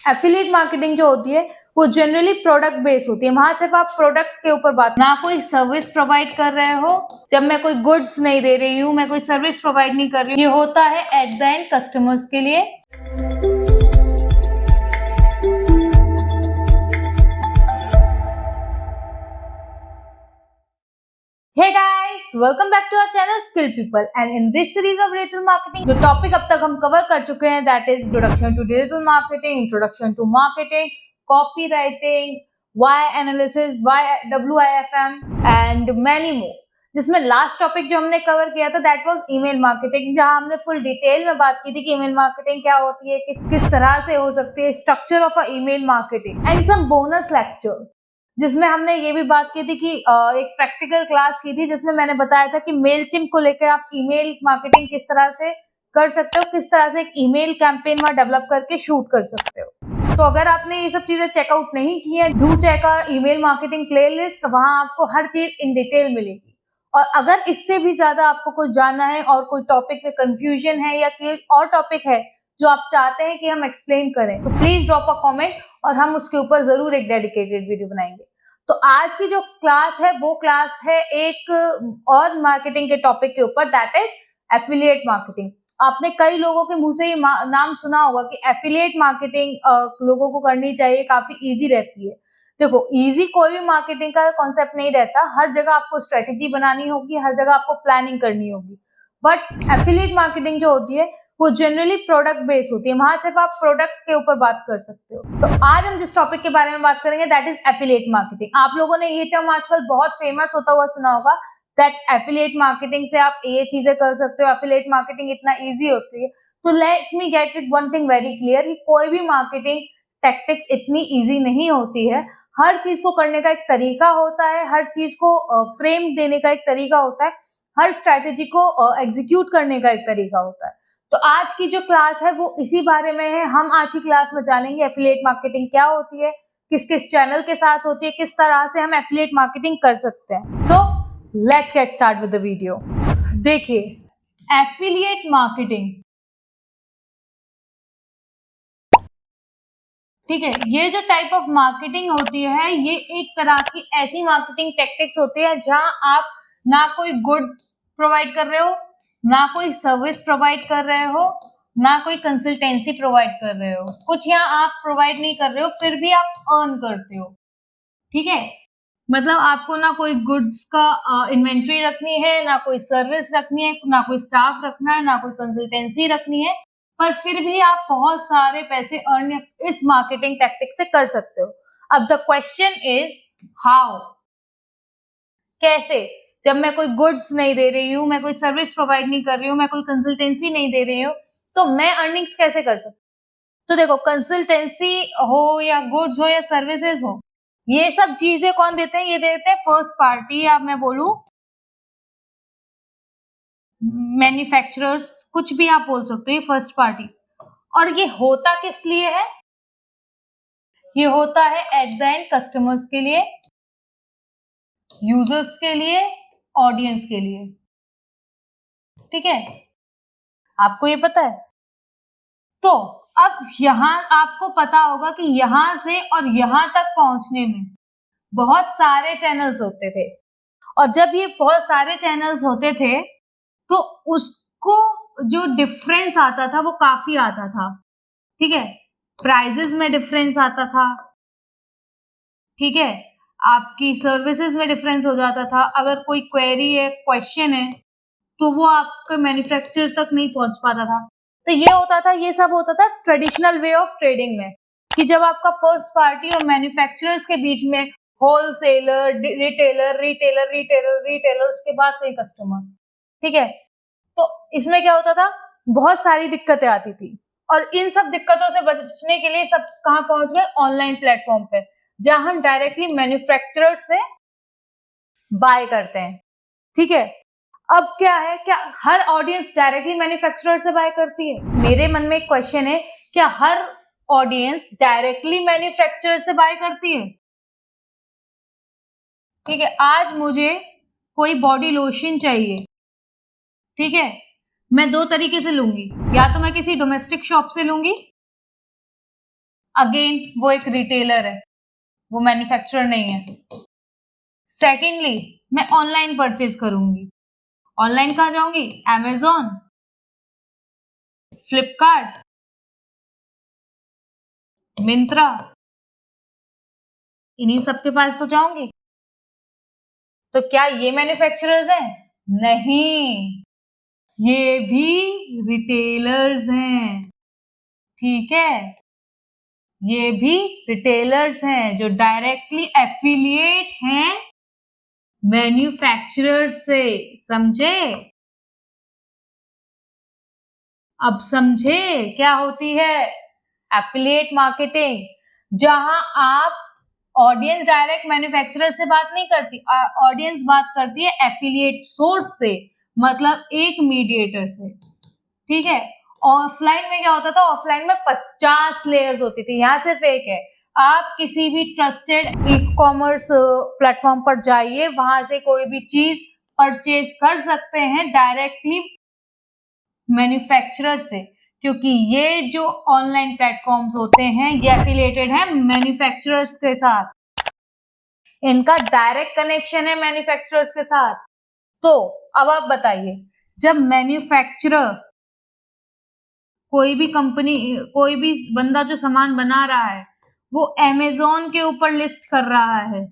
Affiliate marketing जो होती है वो जनरली प्रोडक्ट बेस्ड होती है। वहां सिर्फ आप प्रोडक्ट के ऊपर बात, ना कोई सर्विस प्रोवाइड कर रहे हो। जब मैं कोई गुड्स नहीं दे रही हूँ, मैं कोई सर्विस प्रोवाइड नहीं कर रही हूँ, ये होता है एट द एंड कस्टमर्स के लिए। Hey guys, welcome back to our channel Skill People and in this series of digital marketing जो टॉपिक अब तक हम कवर कर चुके हैं that is introduction to digital marketing, introduction to marketing, copywriting, why analysis, why WIFM and many more। जिसमें last topic जो हमने कवर किया था that was email marketing, जहां हमने फुल डिटेल में बात की थी कि email marketing क्या होती है, किस तरह से हो सकती है, structure of a email marketing and some bonus lectures, जिसमें हमने ये भी बात की थी कि एक प्रैक्टिकल क्लास की थी जिसमें मैंने बताया था कि मेलचिम्प को लेकर आप ईमेल मार्केटिंग किस तरह से कर सकते हो, किस तरह से एक ईमेल कैंपेन वहां डेवलप करके शूट कर सकते हो। तो अगर आपने ये सब चीजें चेकआउट नहीं की है, do check our email marketing playlist, वहां आपको हर चीज इन डिटेल मिलेगी। और अगर इससे भी ज्यादा आपको कुछ जानना है और कोई टॉपिक में कंफ्यूजन है या कोई और टॉपिक है जो आप चाहते हैं कि हम एक्सप्लेन करें, तो प्लीज ड्रॉप अ कमेंट और हम उसके ऊपर जरूर एक डेडिकेटेड वीडियो बनाएंगे। तो आज की जो क्लास है वो क्लास है एक और मार्केटिंग के टॉपिक के ऊपर, दैट इज एफिलिएट मार्केटिंग। आपने कई लोगों के मुंह से ये नाम सुना होगा कि एफिलिएट मार्केटिंग लोगों को करनी चाहिए, काफी इजी रहती है। देखो, इजी कोई भी मार्केटिंग का कॉन्सेप्ट नहीं रहता, हर जगह आपको स्ट्रेटेजी बनानी होगी, हर जगह आपको प्लानिंग करनी होगी। बट एफिलिएट मार्केटिंग जो होती है वो जनरली प्रोडक्ट बेस्ड होती है, वहां सिर्फ आप प्रोडक्ट के ऊपर बात कर सकते हो। तो आज हम जिस टॉपिक के बारे में बात करेंगे दैट इज एफिलिएट मार्केटिंग। आप लोगों ने ये टर्म आजकल बहुत फेमस होता हुआ सुना होगा दैट एफिलिएट मार्केटिंग से आप ये चीजें कर सकते हो, एफिलिएट मार्केटिंग इतना इजी होती है। तो let me get it one thing very clear कि कोई भी मार्केटिंग टैक्टिक्स इतनी इजी नहीं होती है। हर चीज को करने का एक तरीका होता है, हर चीज को फ्रेम देने का एक तरीका होता है, हर स्ट्रैटेजी को एग्जीक्यूट करने का एक तरीका होता है। तो आज की जो क्लास है वो इसी बारे में है। हम आज की क्लास में जानेंगे एफिलिएट मार्केटिंग क्या होती है, किस किस चैनल के साथ होती है, किस तरह से हम एफिलिएट मार्केटिंग कर सकते हैं। So let's get start with the video. देखिए, एफिलिएट मार्केटिंग, ठीक है, ये जो टाइप ऑफ मार्केटिंग होती है ये एक तरह की ऐसी मार्केटिंग टेक्टिक्स होती है जहां आप ना कोई गुड प्रोवाइड कर रहे हो, ना कोई सर्विस प्रोवाइड कर रहे हो, ना कोई कंसल्टेंसी प्रोवाइड कर रहे हो, कुछ यहाँ आप प्रोवाइड नहीं कर रहे हो, फिर भी आप अर्न करते हो। ठीक है, मतलब आपको ना कोई गुड्स का इन्वेंट्री रखनी है, ना कोई सर्विस रखनी है, ना कोई स्टाफ रखना है, ना कोई कंसल्टेंसी रखनी है, पर फिर भी आप बहुत सारे पैसे अर्न इस मार्केटिंग टैक्टिक से कर सकते हो। अब द क्वेश्चन इज हाउ, कैसे? जब मैं कोई गुड्स नहीं दे रही हूँ, मैं कोई सर्विस प्रोवाइड नहीं कर रही हूँ, मैं कोई कंसल्टेंसी नहीं दे रही हूँ, तो मैं अर्निंग्स कैसे कर सकती हूँ? तो देखो, कंसल्टेंसी हो या गुड्स हो या सर्विसेज हो, ये सब चीजें कौन देते हैं? ये देते हैं फर्स्ट पार्टी, या मैं बोलूं मैन्युफैक्चरर्स, कुछ भी आप बोल सकते हो, ये फर्स्ट पार्टी। और ये होता किस लिए है? ये होता है एट द एंड कस्टमर्स के लिए, यूजर्स के लिए, ऑडियंस के लिए। ठीक है, आपको ये पता है? तो अब यहां आपको पता होगा कि यहां से और यहां तक पहुंचने में बहुत सारे चैनल्स होते थे, और जब ये बहुत सारे चैनल्स होते थे तो उसको जो डिफरेंस आता था वो काफी आता था। ठीक है, प्राइजेस में डिफरेंस आता था, ठीक है, आपकी सर्विसेज में डिफरेंस हो जाता था। अगर कोई क्वेरी है, क्वेश्चन है, तो वो आपके मैन्युफैक्चरर तक नहीं पहुंच पाता था। तो ये होता था, ये सब होता था ट्रेडिशनल वे ऑफ ट्रेडिंग में, कि जब आपका फर्स्ट पार्टी और मैन्युफैक्चरर्स के बीच में wholesaler, retailer, retailer, retailer, retailer, उसके बाद कोई कस्टमर। ठीक है, तो इसमें क्या होता था? बहुत सारी दिक्कतें आती थी, और इन सब दिक्कतों से बचने के लिए सब कहां पहुंच गए? ऑनलाइन प्लेटफॉर्म पे, जहां हम डायरेक्टली मैन्युफैक्चरर से बाय करते हैं। ठीक है, अब क्या है, क्या हर ऑडियंस डायरेक्टली मैन्युफैक्चरर से बाय करती है? मेरे मन में एक क्वेश्चन है, क्या हर ऑडियंस डायरेक्टली मैन्युफैक्चरर से बाय करती है? ठीक है, आज मुझे कोई बॉडी लोशन चाहिए, ठीक है, मैं दो तरीके से लूंगी, या तो मैं किसी डोमेस्टिक शॉप से लूंगी, अगेन वो एक रिटेलर है, वो मैन्युफैक्चरर नहीं है। सेकेंडली मैं ऑनलाइन परचेज करूंगी, ऑनलाइन कहाँ जाऊंगी? Amazon, फ्लिपकार्ट, मिंत्रा, इन्हीं सबके पास तो जाऊंगी। तो क्या ये मैन्युफैक्चरर्स हैं? नहीं, ये भी रिटेलर्स हैं। ठीक है, ये भी रिटेलर्स हैं जो डायरेक्टली एफिलिएट हैं मैन्युफैक्चरर से। समझे? अब समझे क्या होती है एफिलिएट मार्केटिंग? जहां आप ऑडियंस डायरेक्ट मैन्युफैक्चरर से बात नहीं करती, ऑडियंस बात करती है एफिलिएट सोर्स से, मतलब एक मीडिएटर से। ठीक है, ऑफलाइन में क्या होता था? ऑफलाइन में 50 लेयर्स होती थी, यहाँ सिर्फ एक है। आप किसी भी ट्रस्टेड ई कॉमर्स प्लेटफॉर्म पर जाइए, वहां से कोई भी चीज परचेज कर सकते हैं डायरेक्टली मैन्युफैक्चरर से, क्योंकि ये जो ऑनलाइन प्लेटफॉर्म्स होते हैं ये एफिलिएटेड है मैन्युफैक्चरर्स के साथ, इनका डायरेक्ट कनेक्शन है मैन्युफैक्चरर्स के साथ। तो अब आप बताइए, जब मैन्युफैक्चरर कोई भी कंपनी, कोई भी बंदा जो सामान बना रहा है वो Amazon के ऊपर लिस्ट कर रहा है,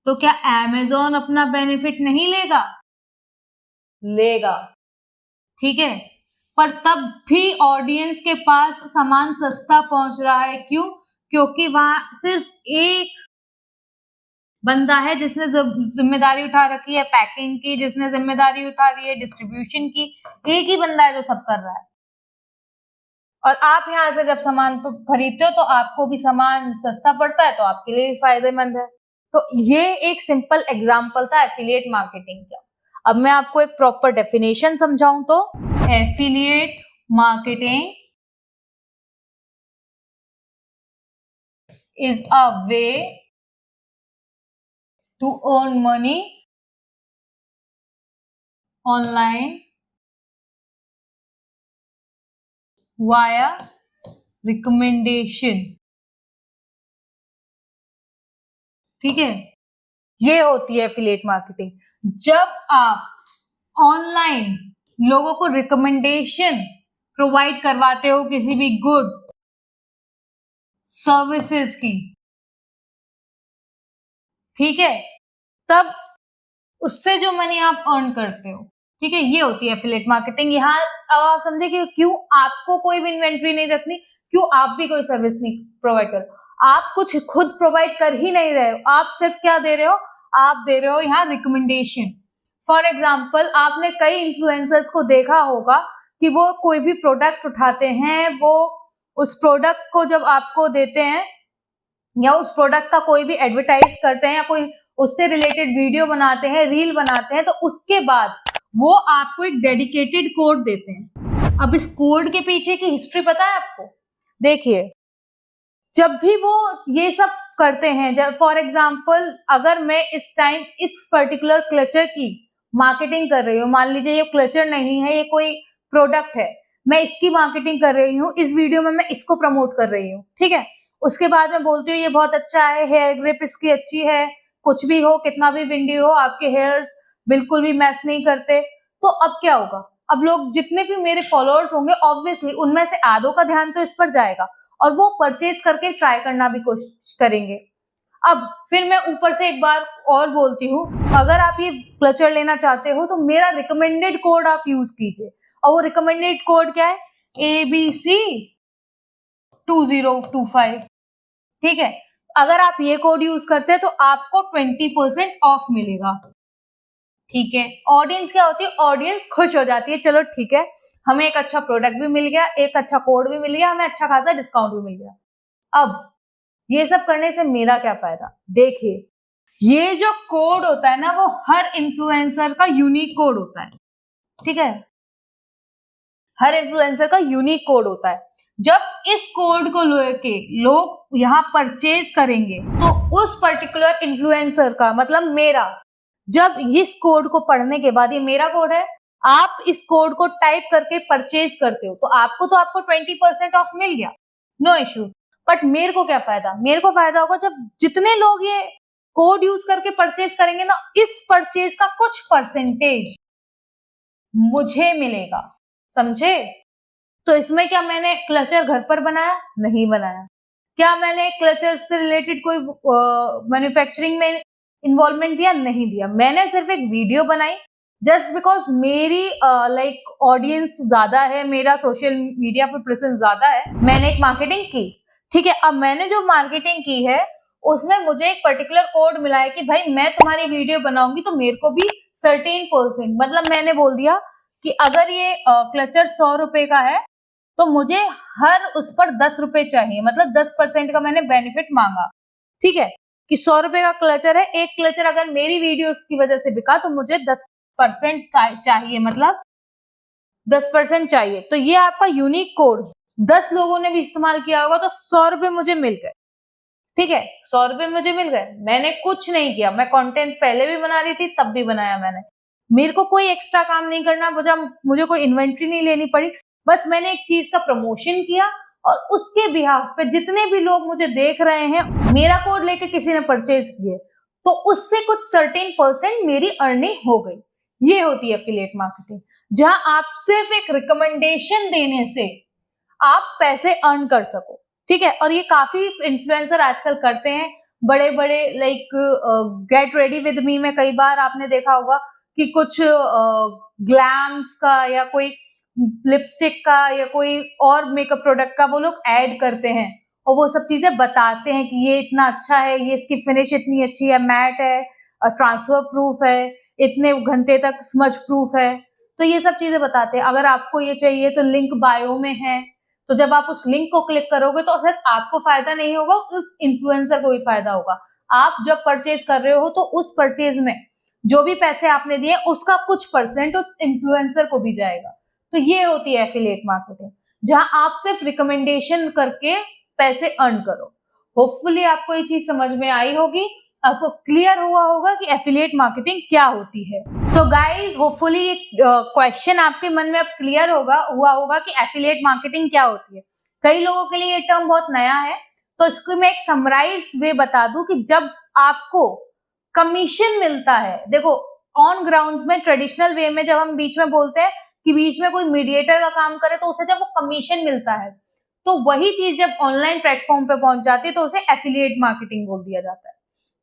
तो क्या Amazon अपना बेनिफिट नहीं लेगा? लेगा। ठीक है, पर तब भी ऑडियंस के पास सामान सस्ता पहुंच रहा है। क्यों? क्योंकि वहां सिर्फ एक बंदा है जिसने जिम्मेदारी उठा रखी है पैकिंग की, जिसने जिम्मेदारी उठा रही है डिस्ट्रीब्यूशन की। एक ही बंदा है जो सब कर रहा है। और आप यहाँ से जब सामान खरीदते हो तो आपको भी सामान सस्ता पड़ता है, तो आपके लिए भी फायदेमंद है। तो ये एक सिंपल एग्जांपल था एफिलिएट मार्केटिंग का। अब मैं आपको एक प्रॉपर डेफिनेशन समझाऊं तो affiliate marketing is a way to earn money online via recommendation। ठीक है, ये होती है एफिलिएट मार्केटिंग। जब आप ऑनलाइन लोगों को रिकमेंडेशन प्रोवाइड करवाते हो किसी भी गुड सर्विसेज की, ठीक है, तब उससे जो मनी आप अर्न करते हो, ठीक है, ये होती है एफिलिएट मार्केटिंग। यहाँ अब आप समझे कि क्यों आपको कोई भी इन्वेंट्री नहीं रखनी, क्यों आप भी कोई सर्विस नहीं प्रोवाइड कर, आप कुछ खुद प्रोवाइड कर ही नहीं रहे हो, आप सिर्फ क्या दे रहे हो? आप दे रहे हो यहाँ रिकमेंडेशन। फॉर एग्जाम्पल, आपने कई इन्फ्लुएंसर्स को देखा होगा कि वो कोई भी प्रोडक्ट उठाते हैं, वो उस प्रोडक्ट को जब आपको देते हैं या उस प्रोडक्ट का कोई भी एडवर्टाइज करते हैं या कोई उससे रिलेटेड वीडियो बनाते हैं, रील बनाते हैं, तो उसके बाद वो आपको एक डेडिकेटेड कोड देते हैं। अब इस कोड के पीछे की हिस्ट्री पता है आपको? देखिए, जब भी वो ये सब करते हैं, जब फॉर एग्जाम्पल अगर मैं इस टाइम इस पर्टिकुलर क्लचर की मार्केटिंग कर रही हूँ, मान लीजिए ये क्लचर नहीं है, ये कोई प्रोडक्ट है, मैं इसकी मार्केटिंग कर रही हूँ, इस वीडियो में मैं इसको प्रमोट कर रही हूँ, ठीक है, उसके बाद मैं बोलती हूँ ये बहुत अच्छा है, हेयर ग्रिप इसकी अच्छी है, कुछ भी हो, कितना भी विंडी हो, आपके हेयर्स बिल्कुल भी मैस नहीं करते, तो अब क्या होगा? अब लोग जितने भी मेरे फॉलोअर्स होंगे ऑब्वियसली उनमें से आधों का ध्यान तो इस पर जाएगा और वो परचेज करके ट्राई करना भी कोशिश करेंगे। अब फिर मैं ऊपर से एक बार और बोलती हूँ, अगर आप ये क्लचर लेना चाहते हो तो मेरा रिकमेंडेड कोड आप यूज कीजिए, और वो रिकमेंडेड कोड क्या है? ABC 2025। ठीक है, अगर आप ये कोड यूज करते हैं तो आपको 20% ऑफ मिलेगा। ठीक है, ऑडियंस क्या होती है? ऑडियंस खुश हो जाती है, चलो ठीक है, हमें एक अच्छा प्रोडक्ट भी मिल गया, एक अच्छा कोड भी मिल गया, हमें अच्छा खासा डिस्काउंट भी मिल गया। अब ये सब करने से मेरा क्या फायदा? देखिए, ये जो कोड होता है ना, वो हर इन्फ्लुएंसर का यूनिक कोड होता है। ठीक है, हर इन्फ्लुएंसर का यूनिक कोड होता है। जब इस कोड को लेके लोग यहाँ परचेज करेंगे तो उस पर्टिकुलर इन्फ्लुएंसर का, मतलब मेरा, जब इस कोड को पढ़ने के बाद, ये मेरा कोड है, आप इस कोड को टाइप करके परचेज करते हो तो आपको 20% ऑफ मिल गया, नो इश्यू। बट मेरे को क्या फायदा? मेरे को फायदा होगा जब जितने लोग ये कोड यूज करके परचेज करेंगे ना, इस परचेज का कुछ परसेंटेज मुझे मिलेगा, समझे? तो इसमें क्या मैंने क्लचर घर पर बनाया? नहीं बनाया। क्या मैंने क्लचर से रिलेटेड कोई मैन्युफैक्चरिंग में इन्वॉल्वमेंट दिया? नहीं दिया। मैंने सिर्फ एक वीडियो बनाई जस्ट बिकॉज मेरी लाइक ऑडियंस ज्यादा है, मेरा सोशल मीडिया पर प्रेजेंस ज्यादा है, मैंने एक मार्केटिंग की। ठीक है, अब मैंने जो मार्केटिंग की है उसमें मुझे एक पर्टिकुलर कोड मिला है कि भाई मैं तुम्हारी वीडियो बनाऊंगी तो मेरे को भी सर्टेन परसेंट, मतलब मैंने बोल दिया कि अगर ये क्लचर 100 रुपए का है तो मुझे हर उस पर 10 रुपए चाहिए, मतलब 10% का मैंने बेनिफिट मांगा। ठीक है, कि 100 रुपए का क्लचर है, एक क्लचर अगर मेरी वीडियो की वजह से बिका तो मुझे 10% चाहिए, मतलब 10% चाहिए। तो ये आपका यूनिक कोड 10 लोगों ने भी इस्तेमाल किया होगा तो 100 रुपए मुझे मिल गए। ठीक है, 100 रुपए मुझे मिल गए, मैंने कुछ नहीं किया, मैं कंटेंट पहले भी बना रही थी तब भी बनाया मैंने, मेरे को कोई एक्स्ट्रा काम नहीं करना, मुझे कोई इन्वेंट्री नहीं लेनी पड़ी, बस मैंने एक चीज का प्रमोशन किया और उसके बिहाफ पे जितने भी लोग मुझे देख रहे हैं, मेरा कोड लेके किसी ने परचेज किए तो उससे कुछ सर्टेन परसेंट मेरी अर्निंग हो गई। ये होती है एफिलिएट मार्केटिंग, जहां आप सिर्फ एक रिकमेंडेशन देने से आप पैसे अर्न कर सको। ठीक है, और ये काफी इन्फ्लुएंसर आजकल करते हैं, बड़े बड़े like get ready with me में कई बार आपने देखा होगा कि कुछ ग्लैम्स का या कोई लिपस्टिक का या कोई और मेकअप प्रोडक्ट का वो लोग ऐड करते हैं और वो सब चीजें बताते हैं कि ये इतना अच्छा है, ये इसकी फिनिश इतनी अच्छी है, मैट है, ट्रांसफर प्रूफ है, इतने घंटे तक स्मज प्रूफ है, तो ये सब चीजें बताते हैं। अगर आपको ये चाहिए तो लिंक बायो में है, तो जब आप उस लिंक को क्लिक करोगे तो सिर्फ आपको फायदा नहीं होगा, उस इन्फ्लुएंसर को भी फायदा होगा। आप जब परचेज कर रहे हो तो उस परचेज में जो भी पैसे आपने दिए उसका कुछ परसेंट उस इन्फ्लुएंसर को भी जाएगा। तो ये होती है एफिलिएट मार्केटिंग, जहां आप सिर्फ रिकमेंडेशन करके पैसे अर्न करो। होपफुली आपको ये चीज समझ में आई होगी, आपको क्लियर हुआ होगा कि एफिलिएट मार्केटिंग क्या होती है। सो गाइज, होपफुली ये क्वेश्चन आपके मन में अब क्लियर हुआ होगा कि एफिलिएट मार्केटिंग क्या होती है। कई लोगों के लिए ये टर्म बहुत नया है, तो इसको मैं एक समराइज वे बता दूं कि जब आपको कमीशन मिलता है, देखो ऑन ग्राउंड में ट्रेडिशनल वे में जब हम बीच में बोलते हैं कि बीच में कोई मीडिएटर का काम करे तो उसे जब वो कमीशन मिलता है, तो वही चीज जब ऑनलाइन प्लेटफॉर्म पे पहुंच जाती है तो उसे एफिलिएट मार्केटिंग बोल दिया जाता है।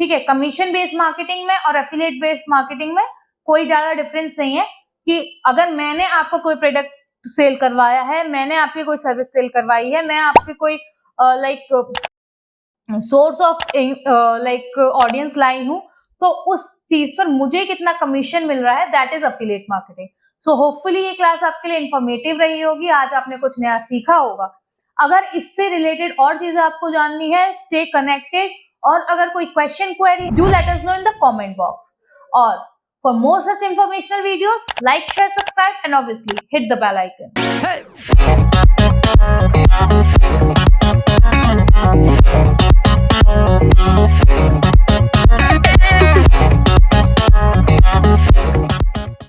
ठीक है, कमीशन बेस्ड मार्केटिंग में और एफिलिएट बेस्ड मार्केटिंग में कोई ज्यादा डिफरेंस नहीं है कि अगर मैंने आपको कोई प्रोडक्ट सेल करवाया है, मैंने आपकी कोई सर्विस सेल करवाई है, मैं आपकी कोई like source of like audience लाई हूं, तो उस चीज पर मुझे कितना कमीशन मिल रहा है, that is affiliate marketing. So hopefully ये क्लास आपके लिए इंफॉर्मेटिव रही होगी, आज आपने कुछ नया सीखा होगा। अगर इससे रिलेटेड और चीजें आपको जाननी है, स्टे कनेक्टेड, और अगर कोई question query, do let us know in the comment box. और for more such informational videos, like, share, subscribe and obviously hit the bell icon. Hey!